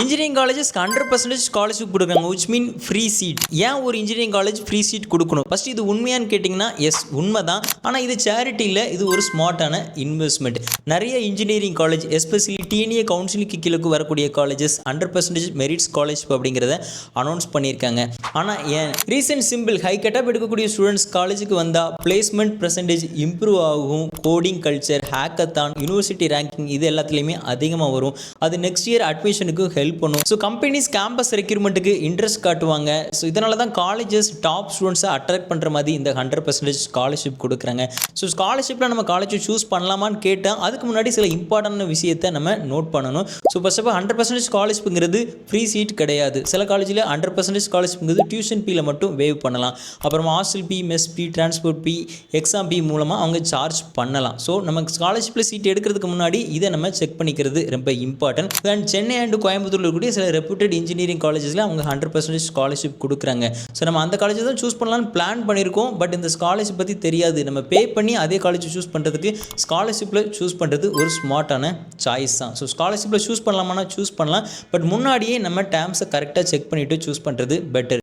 Engineering colleges 100% scholarship கொடுக்குறாங்க, which mean free seat. ஏன் ஒரு இன்ஜினியரிங் காலேஜ் ஃப்ரீ சீட் கொடுக்கணும்? ஃபர்ஸ்ட் இது உண்மையான்னு கேட்டிங்கன்னா எஸ் உண்மை தான். ஆனால் இது சேரிட்டி இல்லை, இது ஒரு ஸ்மார்ட்டான இன்வெஸ்ட்மெண்ட். நிறைய இன்ஜினியரிங் காலேஜ் எஸ்பெஷலி டிஎன்ஏ கவுன்சிலிங்க்கு கீழே வரக்கூடிய காலேஜஸ் 100% மெரிட் ஸ்காலர்ஷிப் அப்படிங்கிறத அனௌன்ஸ் பண்ணியிருக்காங்க. ஆனால் ஏன் ரீசன்ட் சிம்பிள் ஹை கட்டப் எடுக்கக்கூடிய ஸ்டூடெண்ட்ஸ் காலேஜுக்கு வந்தால் பிளேஸ்மெண்ட் பர்சன்டேஜ் இம்ப்ரூவ் ஆகும். Coding culture, hackathon, university ranking இது எல்லாத்துலேயுமே அதிகமாக வரும். அது நெக்ஸ்ட் இயர் அட்மிஷனுக்கு ஹெல்ப் பண்ணும். ஸோ கம்பெனிஸ் கேம்பஸ் ரெக்ரூட்மெண்ட்டுக்கு இன்ட்ரெஸ்ட் காட்டுவாங்க. ஸோ இதனால தான் காலேஜஸ் டாப் ஸ்டூடெண்ட்ஸை அட்ராக்ட் பண்ணுற மாதிரி இந்த 100% ஸ்காலர்ஷிப் கொடுக்குறாங்க. ஸோ ஸ்காலர்ஷிப்பில் நம்ம காலேஜை சூஸ் பண்ணலாமான்னு கேட்டால் அதுக்கு முன்னாடி சில இம்பார்ட்டன்ட் விஷயத்தை நம்ம நோட் பண்ணணும். ஸோ ஃபர்ஸ்ட் ஆஃப் ஆல் 100% ஸ்காலர்ஷிப்புங்கிறது ஃப்ரீ சீட் கிடையாது. சில காலேஜில் 100% ஸ்காலர்ஷிப்புங்கிறது டியூஷன் ஃபீல மட்டும் வேவ் பண்ணலாம். அப்புறம் ஹாஸ்டல் ஃபீ, மெஸ் ஃபீ, டிரான்ஸ்போர்ட் ஃபீ, எக்ஸாம் ஃபீ மூலமாக அவங்க சார்ஜ் பண்ணலாம். ஸோ நம்ம ஸ்காலர்ஷிப்பில் சீட் எடுக்கிறதுக்கு முன்னாடி இதை நம்ம செக் பண்ணிக்கிறது ரொம்ப இம்பார்ட்டன்ட். தென் சென்னை அண்ட் கோயம்புத்தூரில் இருக்கக்கூடிய சில ரெப்யூட்டட் இன்ஜினியரிங் காலேஜஸில் அவங்க 100% ஸ்காலர்ஷிப் கொடுக்குறாங்க. ஸோ நம்ம அந்த காலேஜ் தான் சூஸ் பண்ணலாம்னு பிளான் பண்ணியிருக்கோம். பட் இந்த ஸ்காலர்ஷிப் பற்றி தெரியாது. நம்ம பே பண்ணி அதே காலேஜ் சூஸ் பண்ணுறதுக்கு ஸ்காலர்ஷிப்பில் சூஸ் பண்ணுறது ஒரு ஸ்மார்ட்டான சாய்ஸ் தான். ஸோ ஸ்காலர்ஷிப்பில் சூஸ் பண்ணலாமான்னா சூஸ் பண்ணலாம். பட் முன்னாடியே நம்ம டேர்ம்ஸை கரெக்டாக செக் பண்ணிவிட்டு சூஸ் பண்ணுறது பெட்டர்.